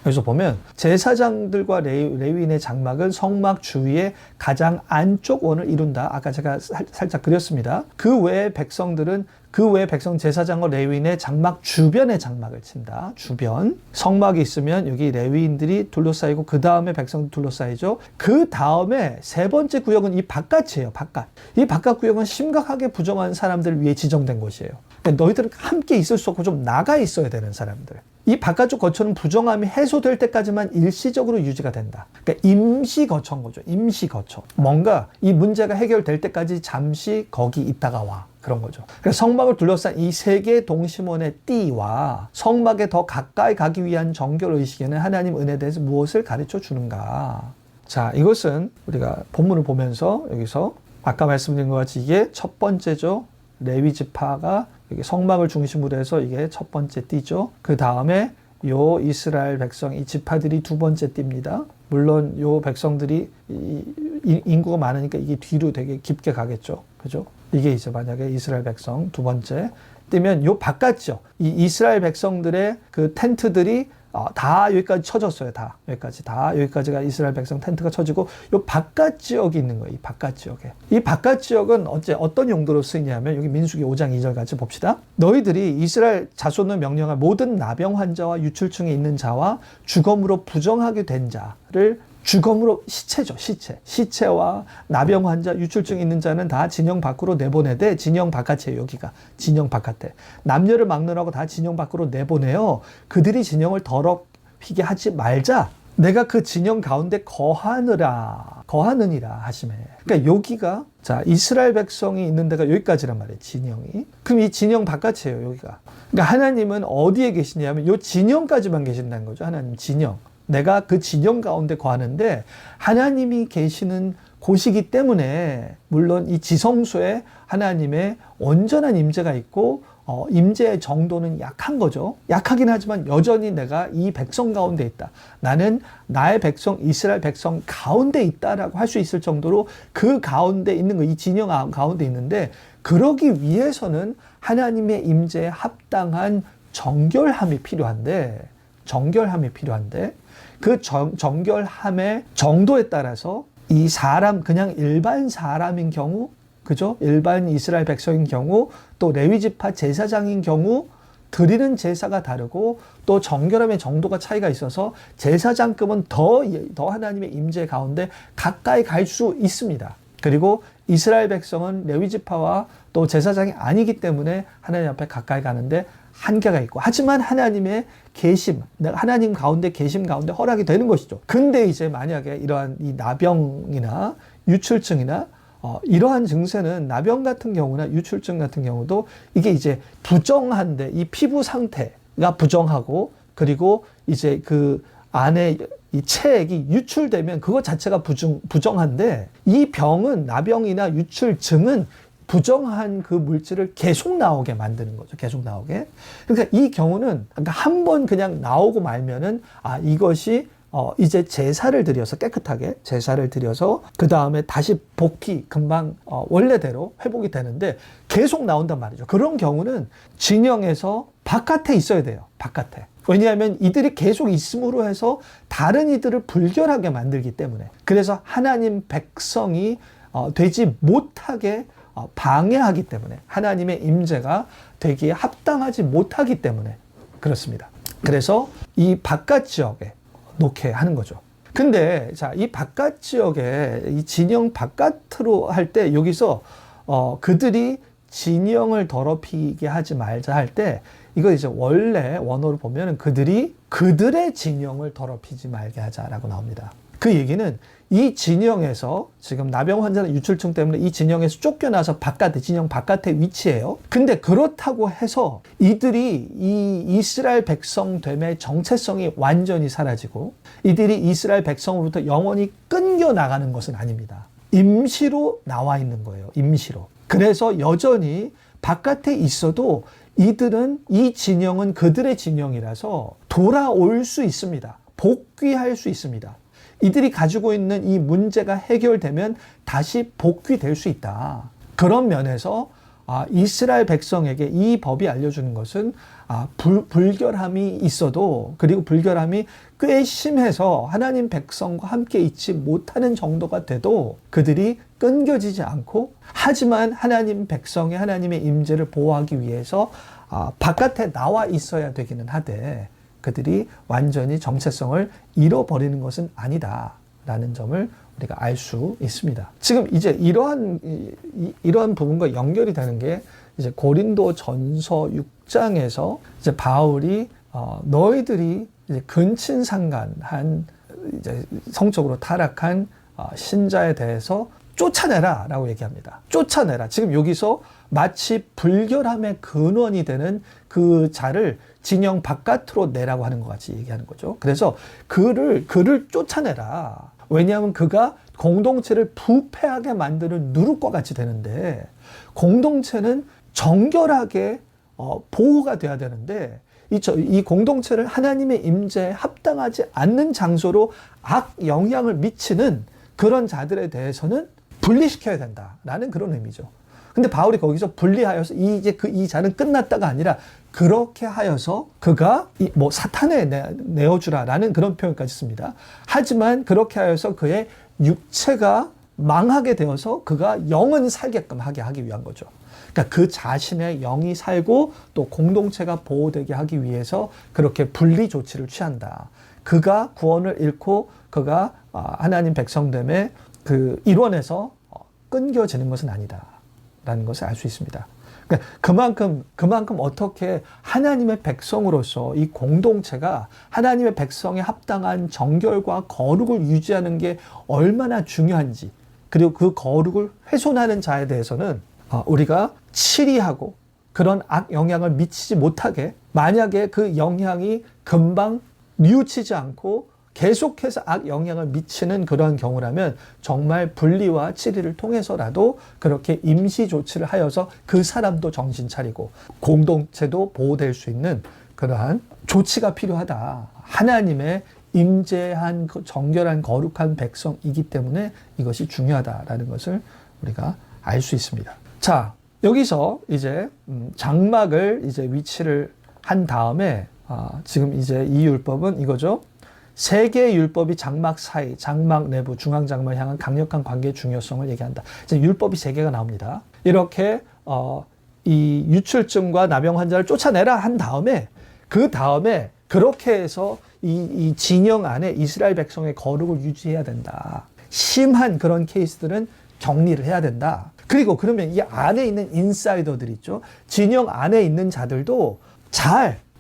여기서 보면 제사장들과 레위인의 장막은 성막 주위의 가장 안쪽 원을 이룬다. 아까 제가 살짝 그렸습니다. 그 외의 백성 제사장과 레위인의 장막 주변에 장막을 친다. 주변. 성막이 있으면 여기 레위인들이 둘러싸이고 그 다음에 백성도 둘러싸이죠. 그 다음에 세 번째 구역은 이 바깥이에요. 바깥. 이 바깥 구역은 심각하게 부정한 사람들을 위해 지정된 곳이에요. 그러니까 너희들은 함께 있을 수 없고 좀 나가 있어야 되는 사람들. 이 바깥쪽 거처는 부정함이 해소될 때까지만 일시적으로 유지가 된다. 그러니까 임시 거처인 거죠. 임시 거처. 뭔가 이 문제가 해결될 때까지 잠시 거기 있다가 와. 그런 거죠. 그러니까 성막을 둘러싼 이 세 개의 동심원의 띠와 성막에 더 가까이 가기 위한 정결의식에는 하나님 은혜에 대해서 무엇을 가르쳐 주는가. 자, 이것은 우리가 본문을 보면서 여기서 아까 말씀드린 것 같이 이게 첫 번째죠. 레위 지파가 여기 성막을 중심으로 해서 이게 첫 번째 띠죠. 그 다음에 요 이스라엘 백성, 이 지파들이 두 번째 띠입니다. 물론 요 백성들이 인구가 많으니까 이게 뒤로 되게 깊게 가겠죠. 그죠? 이게 이제 만약에 이스라엘 백성 두 번째 띠면 요 바깥죠. 이 이스라엘 백성들의 그 텐트들이 다 여기까지 쳐졌어요. 여기까지가 이스라엘 백성 텐트가 쳐지고 요 바깥 지역이 있는 거예요. 이 바깥 지역에. 이 바깥 지역은 어떤 용도로 쓰이냐면 여기 민수기 5장 2절 같이 봅시다. 너희들이 이스라엘 자손을 명령할 모든 나병 환자와 유출증이 있는 자와 주검으로 부정하게 된 자를 주검으로 시체와 나병 환자, 유출증 있는 자는 다 진영 밖으로 내보내되, 진영 바깥이에요, 여기가. 진영 바깥에. 남녀를 막론하고 다 진영 밖으로 내보내요. 그들이 진영을 더럽히게 하지 말자. 내가 그 진영 가운데 거하느니라 하시매. 그러니까 여기가, 자, 이스라엘 백성이 있는 데가 여기까지란 말이에요, 진영이. 그럼 이 진영 바깥이에요, 여기가. 그러니까 하나님은 어디에 계시냐면 요 진영까지만 계신다는 거죠, 하나님 진영. 내가 그 진영 가운데 거하는데 하나님이 계시는 곳이기 때문에 물론 이 지성소에 하나님의 온전한 임재가 있고 임재의 정도는 약한 거죠. 약하긴 하지만 여전히 내가 이 백성 가운데 있다. 나는 나의 백성 이스라엘 백성 가운데 있다라고 할 수 있을 정도로 그 가운데 있는 거, 이 진영 가운데 있는데 그러기 위해서는 하나님의 임재에 합당한 정결함이 필요한데 그 정결함의 정도에 따라서 이 사람, 그냥 일반 사람인 경우, 그죠? 일반 이스라엘 백성인 경우, 또 레위지파 제사장인 경우, 드리는 제사가 다르고, 또 정결함의 정도가 차이가 있어서 제사장급은 더 하나님의 임재 가운데 가까이 갈 수 있습니다. 그리고 이스라엘 백성은 레위지파와 또 제사장이 아니기 때문에 하나님 앞에 가까이 가는데 한계가 있고, 하지만 하나님의 계심, 하나님 가운데 계심 가운데 허락이 되는 것이죠. 근데 이제 만약에 이러한 이 나병이나 유출증이나 이러한 증세는 나병 같은 경우나 유출증 같은 경우도 이게 이제 부정한데 이 피부 상태가 부정하고 그리고 이제 그 안에 이 체액이 유출되면 그것 자체가 부정한데 이 병은 나병이나 유출증은 부정한 그 물질을 계속 나오게 만드는 거죠. 계속 나오게. 그러니까 이 경우는 한 번 그냥 나오고 말면은 이것이 이제 제사를 드려서 깨끗하게 제사를 드려서 그 다음에 다시 복귀 금방 원래대로 회복이 되는데 계속 나온단 말이죠. 그런 경우는 진영에서 바깥에 있어야 돼요. 바깥에. 왜냐하면 이들이 계속 있음으로 해서 다른 이들을 불결하게 만들기 때문에. 그래서 하나님 백성이 되지 못하게 방해하기 때문에, 하나님의 임재가 되기에 합당하지 못하기 때문에 그렇습니다. 그래서 이 바깥 지역에 놓게 하는 거죠. 근데 자, 이 바깥 지역에 이 진영 바깥으로 할 때 여기서 그들이 진영을 더럽히게 하지 말자 할 때, 이거 이제 원래 원어를 보면 그들의 진영을 더럽히지 말게 하자라고 나옵니다. 그 얘기는 이 진영에서, 지금 나병 환자는 유출증 때문에 이 진영에서 쫓겨나서 진영 바깥에 위치해요. 근데 그렇다고 해서 이들이 이 이스라엘 백성 됨의 정체성이 완전히 사라지고 이들이 이스라엘 백성으로부터 영원히 끊겨 나가는 것은 아닙니다. 임시로 나와 있는 거예요. 임시로. 그래서 여전히 바깥에 있어도 이들은, 이 진영은 그들의 진영이라서 돌아올 수 있습니다. 복귀할 수 있습니다. 이들이 가지고 있는 이 문제가 해결되면 다시 복귀될 수 있다. 그런 면에서 이스라엘 백성에게 이 법이 알려주는 것은 불결함이 있어도, 그리고 불결함이 꽤 심해서 하나님 백성과 함께 있지 못하는 정도가 돼도 그들이 끊겨지지 않고, 하지만 하나님 백성의 하나님의 임재를 보호하기 위해서 바깥에 나와 있어야 되기는 하되 그들이 완전히 정체성을 잃어버리는 것은 아니다라는 점을 우리가 알 수 있습니다. 지금 이제 이러한 부분과 연결이 되는 게 이제 고린도 전서 6장에서 이제 바울이 너희들이 이제 근친상간한, 이제 성적으로 타락한 신자에 대해서 쫓아내라 라고 얘기합니다. 쫓아내라. 지금 여기서 마치 불결함의 근원이 되는 그 자를 진영 바깥으로 내라고 하는 것 같이 얘기하는 거죠. 그래서 그를 쫓아내라. 왜냐하면 그가 공동체를 부패하게 만드는 누룩과 같이 되는데, 공동체는 정결하게 보호가 돼야 되는데, 이 공동체를 하나님의 임재에 합당하지 않는 장소로 악 영향을 미치는 그런 자들에 대해서는 분리시켜야 된다라는 그런 의미죠. 근데 바울이 거기서 분리하여서 이 자는 끝났다가 아니라 그렇게 하여서 그가 사탄에 내어주라라는 그런 표현까지 씁니다. 하지만 그렇게 하여서 그의 육체가 망하게 되어서 그가 영은 살게끔 하기 위한 거죠. 그러니까 그 자신의 영이 살고 또 공동체가 보호되게 하기 위해서 그렇게 분리 조치를 취한다. 그가 구원을 잃고 그가 하나님 백성됨의 그 일원에서 끊겨지는 것은 아니다라는 것을 알 수 있습니다. 그러니까 그만큼 어떻게 하나님의 백성으로서 이 공동체가 하나님의 백성에 합당한 정결과 거룩을 유지하는 게 얼마나 중요한지, 그리고 그 거룩을 훼손하는 자에 대해서는 우리가 치리하고 그런 악 영향을 미치지 못하게, 만약에 그 영향이 금방 뉘우치지 않고 계속해서 악 영향을 미치는 그러한 경우라면 정말 분리와 치리를 통해서라도 그렇게 임시 조치를 하여서 그 사람도 정신 차리고 공동체도 보호될 수 있는 그러한 조치가 필요하다. 하나님의 임재한 정결한 거룩한 백성이기 때문에 이것이 중요하다라는 것을 우리가 알 수 있습니다. 자, 여기서 이제 장막을 이제 위치를 한 다음에 지금 이제 이 율법은 이거죠. 세 개의 율법이 장막 사이, 장막 내부, 중앙장막을 향한 강력한 관계의 중요성을 얘기한다. 이제 율법이 세 개가 나옵니다. 이렇게 이 유출증과 나병 환자를 쫓아내라 한 다음에, 그 다음에 그렇게 해서 이 진영 안에 이스라엘 백성의 거룩을 유지해야 된다. 심한 그런 케이스들은 격리를 해야 된다. 그리고 그러면 이 안에 있는 인사이더들 있죠. 진영 안에 있는 자들도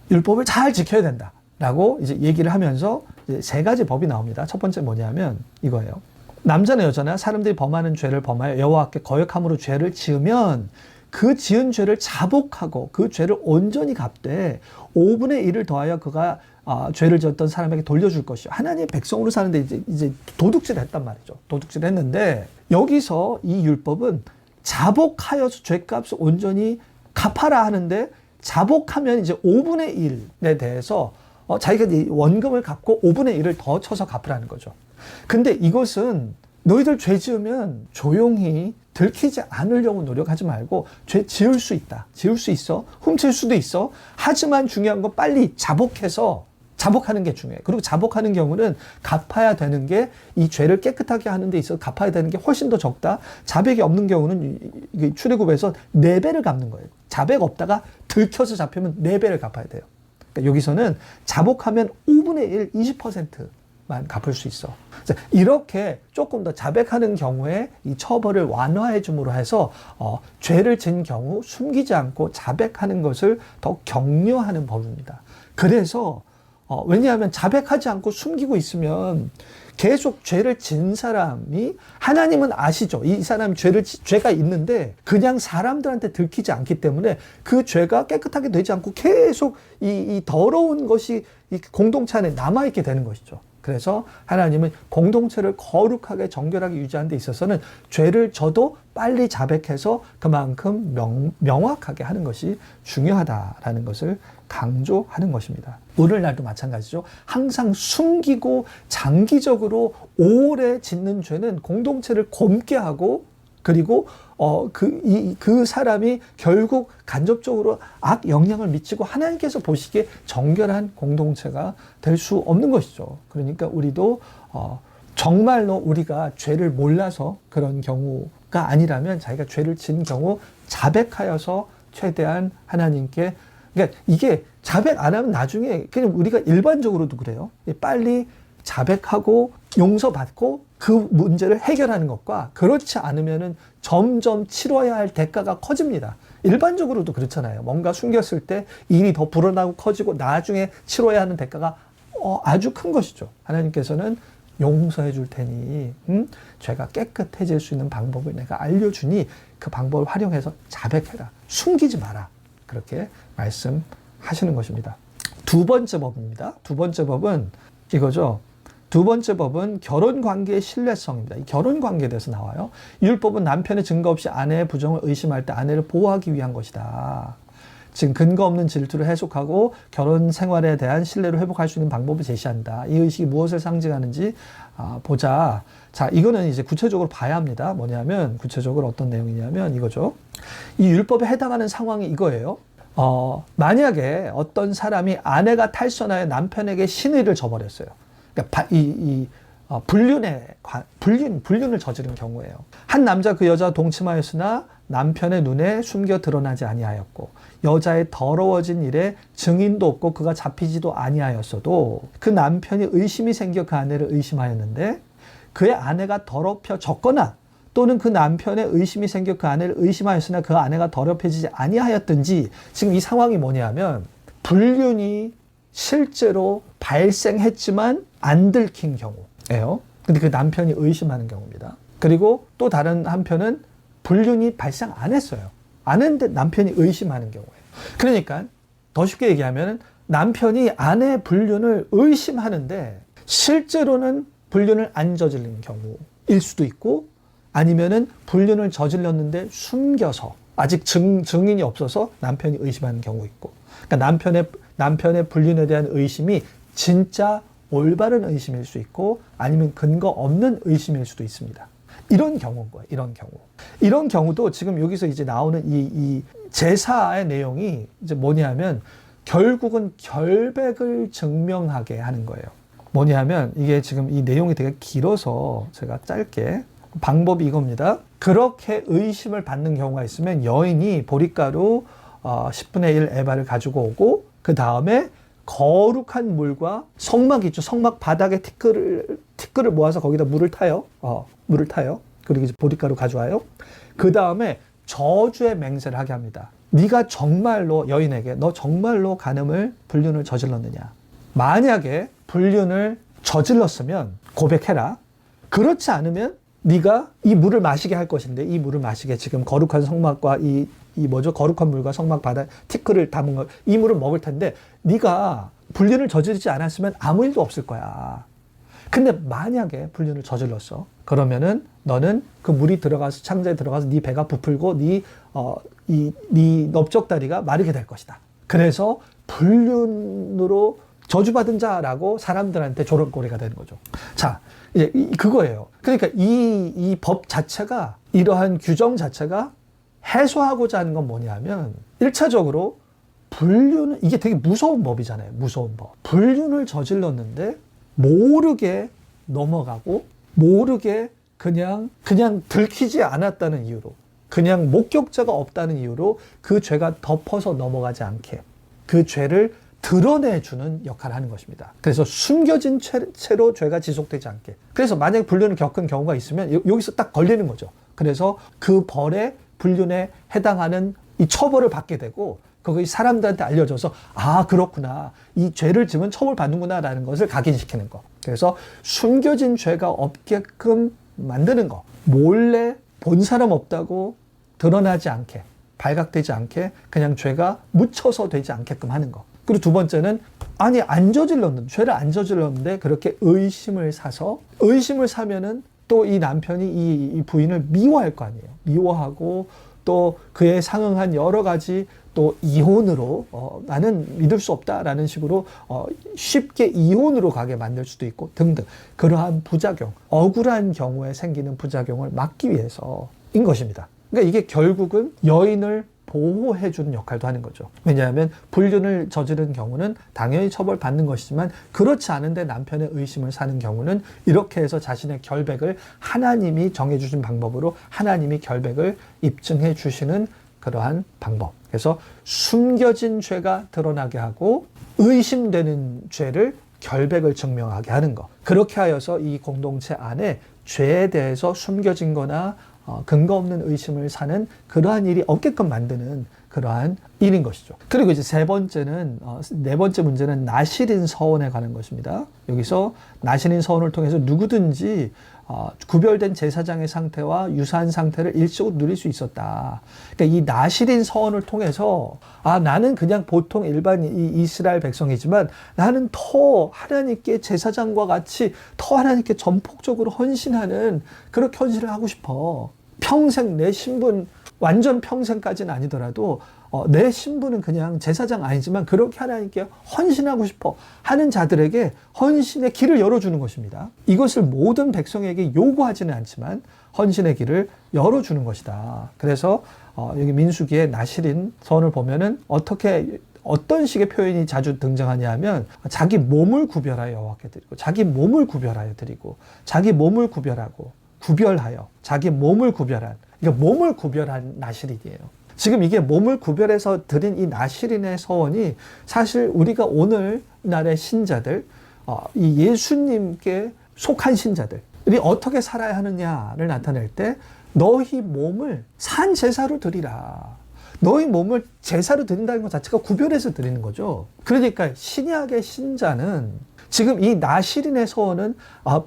율법을 잘 지켜야 된다. 라고 이제 얘기를 하면서 이제 세 가지 법이 나옵니다. 첫 번째 뭐냐면 이거예요. 남자나 여자나 사람들이 범하는 죄를 범하여 여호와께 거역함으로 죄를 지으면 그 지은 죄를 자복하고 그 죄를 온전히 갚되 5분의 1을 더하여 그가 죄를 지었던 사람에게 돌려줄 것이요. 하나님의 백성으로 사는데 이제 도둑질 했단 말이죠. 도둑질 했는데 여기서 이 율법은 자복하여서 죄값을 온전히 갚아라 하는데, 자복하면 이제 5분의 1에 대해서 자기가 원금을 갚고 5분의 1을 더 쳐서 갚으라는 거죠. 근데 이것은 너희들 죄 지으면 조용히 들키지 않으려고 노력하지 말고 죄 지을 수 있다. 지을 수 있어. 훔칠 수도 있어. 하지만 중요한 건 빨리 자복하는 게 중요해. 그리고 자복하는 경우는 갚아야 되는 게 이 죄를 깨끗하게 하는 데 있어서 갚아야 되는 게 훨씬 더 적다. 자백이 없는 경우는 출애굽에서 4배를 갚는 거예요. 자백 없다가 들켜서 잡히면 4배를 갚아야 돼요. 그러니까 여기서는 자복하면 5분의 1, 20%만 갚을 수 있어. 이렇게 조금 더 자백하는 경우에 이 처벌을 완화해 줌으로 해서 죄를 진 경우 숨기지 않고 자백하는 것을 더 격려하는 법입니다. 그래서 왜냐하면 자백하지 않고 숨기고 있으면 계속 죄를 진 사람이 하나님은 아시죠. 이 사람이 죄가 있는데 그냥 사람들한테 들키지 않기 때문에 그 죄가 깨끗하게 되지 않고 계속 이 더러운 것이 이 공동체 안에 남아있게 되는 것이죠. 그래서 하나님은 공동체를 거룩하게 정결하게 유지하는 데 있어서는 죄를 져도 빨리 자백해서 그만큼 명확하게 하는 것이 중요하다라는 것을 강조하는 것입니다. 오늘날도 마찬가지죠. 항상 숨기고 장기적으로 오래 짓는 죄는 공동체를 곪게 하고 그리고 그 사람이 결국 간접적으로 악 영향을 미치고 하나님께서 보시기에 정결한 공동체가 될 수 없는 것이죠. 그러니까 우리도 정말로 우리가 죄를 몰라서 그런 경우가 아니라면 자기가 죄를 진 경우 자백하여서 최대한 하나님께, 그러니까 이게 자백 안 하면 나중에 그냥 우리가 일반적으로도 그래요. 빨리 자백하고 용서받고 그 문제를 해결하는 것과 그렇지 않으면은 점점 치러야 할 대가가 커집니다. 일반적으로도 그렇잖아요. 뭔가 숨겼을 때 일이 더 불어나고 커지고 나중에 치러야 하는 대가가 아주 큰 것이죠. 하나님께서는 용서해 줄 테니 죄가 깨끗해질 수 있는 방법을 내가 알려주니 그 방법을 활용해서 자백해라. 숨기지 마라. 그렇게 말씀하시는 것입니다. 두 번째 법입니다. 두 번째 법은 이거죠. 두 번째 법은 결혼관계의 신뢰성입니다. 이 결혼관계에 대해서 나와요. 율법은 남편의 증거 없이 아내의 부정을 의심할 때 아내를 보호하기 위한 것이다. 지금 근거 없는 질투를 해소하고 결혼 생활에 대한 신뢰를 회복할 수 있는 방법을 제시한다. 이 의식이 무엇을 상징하는지 보자. 자, 이거는 이제 구체적으로 봐야 합니다. 뭐냐면 구체적으로 어떤 내용이냐면 이거죠. 이 율법에 해당하는 상황이 이거예요. 만약에 어떤 사람이 아내가 탈선하여 남편에게 신의를 저버렸어요. 그러니까 불륜을 저지른 경우예요. 한 남자 그 여자와 동침하였으나 남편의 눈에 숨겨 드러나지 아니하였고 여자의 더러워진 일에 증인도 없고 그가 잡히지도 아니하였어도 그 남편이 의심이 생겨 그 아내를 의심하였는데 그의 아내가 더럽혀졌거나 또는 그 남편의 의심이 생겨 그 아내를 의심하였으나 그 아내가 더럽혀지지 아니하였든지 지금 이 상황이 뭐냐면 불륜이 실제로 발생했지만 안 들킨 경우예요. 근데 그 남편이 의심하는 경우입니다. 그리고 또 다른 한편은 불륜이 발생 안 했어요. 안 했는데 남편이 의심하는 경우예요. 그러니까 더 쉽게 얘기하면 남편이 아내의 불륜을 의심하는데 실제로는 불륜을 안 저지른 경우일 수도 있고 아니면은 불륜을 저질렀는데 숨겨서 아직 증인이 없어서 남편이 의심하는 경우 있고 그러니까 남편의 불륜에 대한 의심이 진짜 올바른 의심일 수 있고 아니면 근거 없는 의심일 수도 있습니다. 이런 경우인 거예요. 이런 경우도 지금 여기서 이제 나오는 이 제사의 내용이 이제 뭐냐면 결국은 결백을 증명하게 하는 거예요. 뭐냐면 이게 지금 이 내용이 되게 길어서 제가 짧게 방법이 이겁니다. 그렇게 의심을 받는 경우가 있으면 여인이 보리가루 10분의 1 에바를 가지고 오고 그 다음에 거룩한 물과 성막 있죠. 성막 바닥에 티끌을 모아서 거기다 물을 타요. 그리고 이제 보리가루 가져와요. 그 다음에 저주의 맹세를 하게 합니다. 네가 정말로 여인에게 너 정말로 불륜을 저질렀느냐. 만약에 불륜을 저질렀으면 고백해라. 그렇지 않으면 네가 이 물을 마시게 할 것인데 이 물을 마시게 지금 거룩한 성막과 거룩한 물과 성막 바닥에 티끌을 담은 걸 이 물을 먹을 텐데 네가 불륜을 저지르지 않았으면 아무 일도 없을 거야. 근데 만약에 불륜을 저질렀어. 그러면은 너는 그 물이 들어가서 창자에 들어가서 네 배가 부풀고 네 넓적다리가 마르게 될 것이다. 그래서 불륜으로 저주받은 자라고 사람들한테 조롱거리가 되는 거죠. 자, 이제 그거예요. 그러니까 이 법 자체가, 이러한 규정 자체가 해소하고자 하는 건 뭐냐면, 1차적으로 불륜은, 이게 되게 무서운 법이잖아요. 무서운 법. 불륜을 저질렀는데 모르게 넘어가고, 모르게 그냥 들키지 않았다는 이유로, 그냥 목격자가 없다는 이유로 그 죄가 덮어서 넘어가지 않게 그 죄를 드러내주는 역할을 하는 것입니다. 그래서 숨겨진 채로 죄가 지속되지 않게. 그래서 만약에 불륜을 겪은 경우가 있으면 여기서 딱 걸리는 거죠. 그래서 그 벌에, 불륜에 해당하는 이 처벌을 받게 되고, 그거 사람들한테 알려져서, 아, 그렇구나, 이 죄를 지면 처벌받는구나 라는 것을 각인시키는 거. 그래서 숨겨진 죄가 없게끔 만드는 거. 몰래 본 사람 없다고 드러나지 않게, 발각되지 않게 그냥 죄가 묻혀서 되지 않게끔 하는 거. 그리고 두 번째는, 아니, 안 저질렀는데, 죄를 안 저질렀는데 그렇게 의심을 사면은 또 이 남편이 이 부인을 미워할 거 아니에요. 미워하고 또 그에 상응한 여러 가지 또 이혼으로 나는 믿을 수 없다라는 식으로 쉽게 이혼으로 가게 만들 수도 있고 등등, 그러한 부작용, 억울한 경우에 생기는 부작용을 막기 위해서인 것입니다. 그러니까 이게 결국은 여인을 보호해주는 역할도 하는 거죠. 왜냐하면 불륜을 저지른 경우는 당연히 처벌받는 것이지만, 그렇지 않은데 남편의 의심을 사는 경우는 이렇게 해서 자신의 결백을 하나님이 정해주신 방법으로 하나님이 결백을 입증해 주시는 그러한 방법. 그래서 숨겨진 죄가 드러나게 하고 의심되는 죄를 결백을 증명하게 하는 것. 그렇게 하여서 이 공동체 안에 죄에 대해서 숨겨진 거나 근거 없는 의심을 사는 그러한 일이 없게끔 만드는 그러한 일인 것이죠. 그리고 이제 네 번째 문제는 나실인 서원에 관한 것입니다. 여기서 나실인 서원을 통해서 누구든지 구별된 제사장의 상태와 유사한 상태를 일시적으로 누릴 수 있었다. 그러니까 이 나실인 서원을 통해서, 나는 그냥 보통 일반 이스라엘 백성이지만 나는 더 하나님께 제사장과 같이 더 하나님께 전폭적으로 헌신하는, 그렇게 헌신을 하고 싶어. 평생 내 신분, 완전 평생까지는 아니더라도 내 신분은 그냥 제사장 아니지만 그렇게 하나님께 헌신하고 싶어 하는 자들에게 헌신의 길을 열어주는 것입니다. 이것을 모든 백성에게 요구하지는 않지만 헌신의 길을 열어주는 것이다. 그래서 여기 민수기의 나실인 서원을 보면은 어떤 식의 표현이 자주 등장하냐 하면, 자기 몸을 구별하여 여호와께 드리고, 자기 몸을 구별하여 드리고, 자기 몸을 구별하여, 자기 몸을 구별한, 그러니까 몸을 구별한 나실인이에요. 지금 이게 몸을 구별해서 드린 이 나실인의 서원이 사실 우리가 오늘날의 신자들, 이 예수님께 속한 신자들이 어떻게 살아야 하느냐를 나타낼 때, 너희 몸을 산 제사로 드리라. 너희 몸을 제사로 드린다는 것 자체가 구별해서 드리는 거죠. 그러니까 신약의 신자는, 지금 이 나실인의 서원은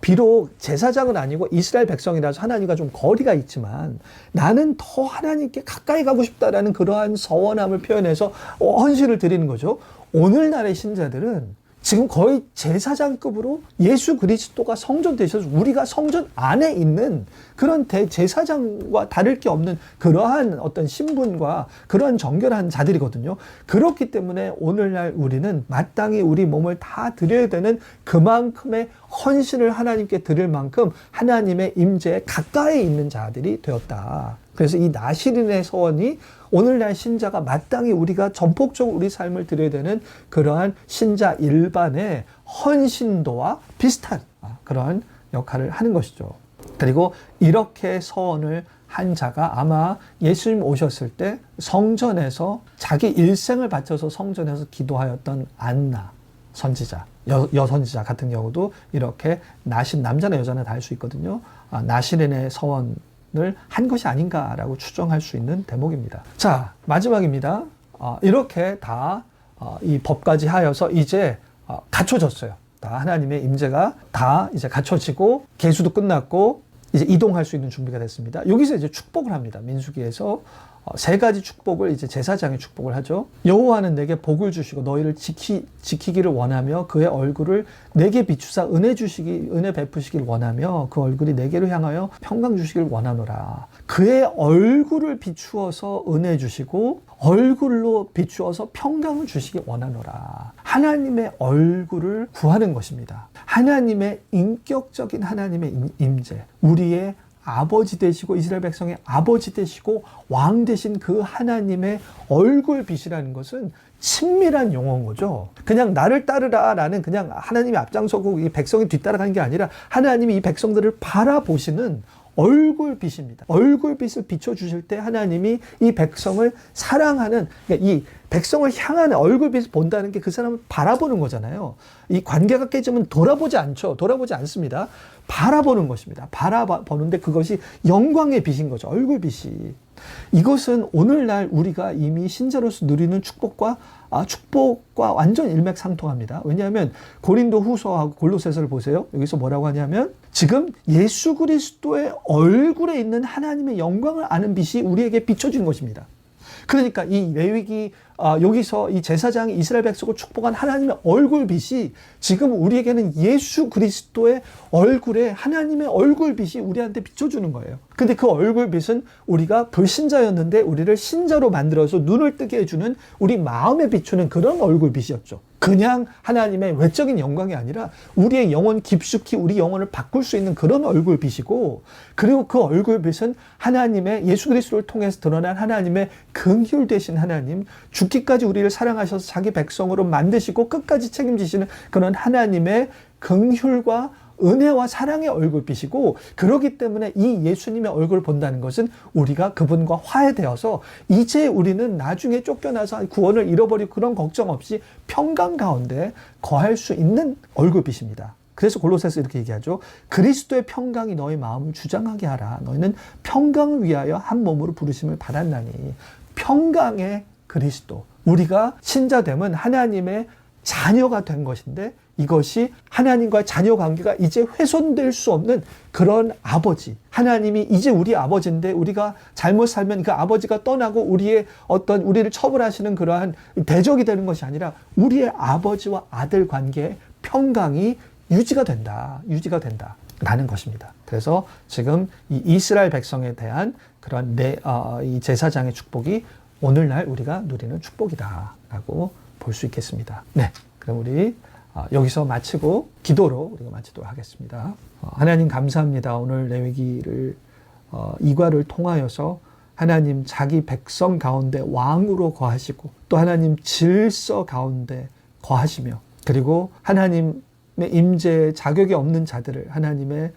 비록 제사장은 아니고 이스라엘 백성이라서 하나님과 좀 거리가 있지만, 나는 더 하나님께 가까이 가고 싶다라는 그러한 서원함을 표현해서 헌신을 드리는 거죠. 오늘날의 신자들은 지금 거의 제사장급으로 예수 그리스도가 성전 되셔서 우리가 성전 안에 있는 그런 대제사장과 다를 게 없는 그러한 어떤 신분과 그러한 정결한 자들이거든요. 그렇기 때문에 오늘날 우리는 마땅히 우리 몸을 다 드려야 되는 그만큼의 헌신을 하나님께 드릴 만큼 하나님의 임재에 가까이 있는 자들이 되었다. 그래서 이 나실인의 서원이 오늘날 신자가 마땅히 우리가 전폭적으로 우리 삶을 드려야 되는 그러한 신자 일반의 헌신도와 비슷한 그러한 역할을 하는 것이죠. 그리고 이렇게 서원을 한 자가 아마 예수님 오셨을 때 성전에서 자기 일생을 바쳐서 성전에서 기도하였던 안나 선지자, 여선지자 같은 경우도 이렇게 남자나 여자나 다 할 수 있거든요. 나실인의 서원 을 한 것이 아닌가라고 추정할 수 있는 대목입니다. 자, 마지막입니다. 이렇게 다 이 법까지 하여서 이제 갖춰졌어요. 다 하나님의 임재가 다 이제 갖춰지고 계수도 끝났고 이제 이동할 수 있는 준비가 됐습니다. 여기서 이제 축복을 합니다. 민수기에서 세 가지 축복을 이제 제사장이 축복을 하죠. 여호와는 내게 복을 주시고 너희를 지키기를 원하며 그의 얼굴을 내게 비추사 은혜 베푸시길 원하며 그 얼굴이 내게로 향하여 평강 주시길 원하노라. 그의 얼굴을 비추어서 은혜 주시고 얼굴로 비추어서 평강을 주시기 원하노라. 하나님의 얼굴을 구하는 것입니다. 하나님의 인격적인 하나님의 임재, 우리의 아버지 되시고 이스라엘 백성의 아버지 되시고 왕 되신 그 하나님의 얼굴빛이라는 것은 친밀한 용어인 거죠. 그냥 나를 따르라 라는 그냥 하나님이 앞장서고 이 백성이 뒤따라가는 게 아니라 하나님이 이 백성들을 바라보시는 얼굴빛입니다. 얼굴빛을 비춰주실 때 하나님이 이 백성을 사랑하는, 그러니까 이 백성을 향하는 얼굴빛을 본다는 게 그 사람을 바라보는 거잖아요. 이 관계가 깨지면 돌아보지 않죠. 돌아보지 않습니다. 바라보는 것입니다. 바라보는데 그것이 영광의 빛인 거죠. 얼굴빛이. 이것은 오늘날 우리가 이미 신자로서 누리는 축복과 완전 일맥상통합니다. 왜냐하면 고린도 후서하고 골로새서를 보세요. 여기서 뭐라고 하냐면 지금 예수 그리스도의 얼굴에 있는 하나님의 영광을 아는 빛이 우리에게 비춰진 것입니다. 그러니까 이 레위기 여기서 이 제사장이 이스라엘 백성을 축복한 하나님의 얼굴빛이 지금 우리에게는 예수 그리스도의 얼굴에 하나님의 얼굴빛이 우리한테 비춰주는 거예요. 근데 그 얼굴빛은 우리가 불신자였는데 우리를 신자로 만들어서 눈을 뜨게 해주는 우리 마음에 비추는 그런 얼굴빛이었죠. 그냥 하나님의 외적인 영광이 아니라 우리의 영혼 깊숙이 우리 영혼을 바꿀 수 있는 그런 얼굴빛이고, 그리고 그 얼굴빛은 하나님의 예수 그리스도를 통해서 드러난 하나님의 긍휼 되신 하나님, 죽기까지 우리를 사랑하셔서 자기 백성으로 만드시고 끝까지 책임지시는 그런 하나님의 긍휼과 은혜와 사랑의 얼굴빛이고, 그렇기 때문에 이 예수님의 얼굴을 본다는 것은 우리가 그분과 화해되어서 이제 우리는 나중에 쫓겨나서 구원을 잃어버리고 그런 걱정 없이 평강 가운데 거할 수 있는 얼굴빛입니다. 그래서 골로새서 이렇게 얘기하죠. 그리스도의 평강이 너희 마음을 주장하게 하라. 너희는 평강을 위하여 한 몸으로 부르심을 받았나니. 평강의 그리스도. 우리가 신자됨은 하나님의 자녀가 된 것인데, 이것이 하나님과 자녀 관계가 이제 훼손될 수 없는 그런 아버지. 하나님이 이제 우리 아버지인데 우리가 잘못 살면 그 아버지가 떠나고 우리를 처벌하시는 그러한 대적이 되는 것이 아니라 우리의 아버지와 아들 관계의 평강이 유지가 된다. 라는 것입니다. 그래서 지금 이 이스라엘 백성에 대한 그런 이 제사장의 축복이 오늘날 우리가 누리는 축복이다라고 볼 수 있겠습니다. 네, 그럼 우리 여기서 마치고 기도로 우리가 마치도록 하겠습니다. 하나님 감사합니다. 오늘 레위기를 이과를 통하여서 하나님 자기 백성 가운데 왕으로 거하시고 또 하나님 질서 가운데 거하시며, 그리고 하나님의 임재에 자격이 없는 자들을 하나님의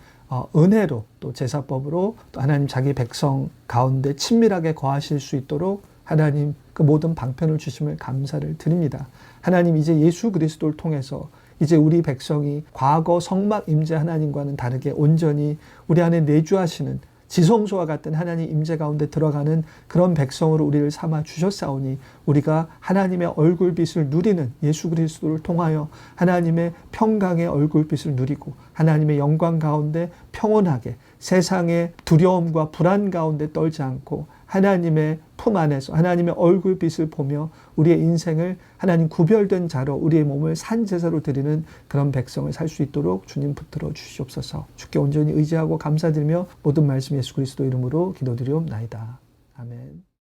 은혜로 또 제사법으로 또 하나님 자기 백성 가운데 친밀하게 거하실 수 있도록 하나님 그 모든 방편을 주심을 감사를 드립니다. 하나님 이제 예수 그리스도를 통해서 이제 우리 백성이 과거 성막 임재 하나님과는 다르게 온전히 우리 안에 내주하시는 지성소와 같은 하나님 임재 가운데 들어가는 그런 백성으로 우리를 삼아 주셨사오니 우리가 하나님의 얼굴빛을 누리는 예수 그리스도를 통하여 하나님의 평강의 얼굴빛을 누리고 하나님의 영광 가운데 평온하게 세상의 두려움과 불안 가운데 떨지 않고 하나님의 품 안에서 하나님의 얼굴빛을 보며 우리의 인생을 하나님 구별된 자로 우리의 몸을 산제사로 드리는 그런 백성을 살 수 있도록 주님 붙들어 주시옵소서. 주께 온전히 의지하고 감사드리며 모든 말씀 예수 그리스도 이름으로 기도드리옵나이다. 아멘.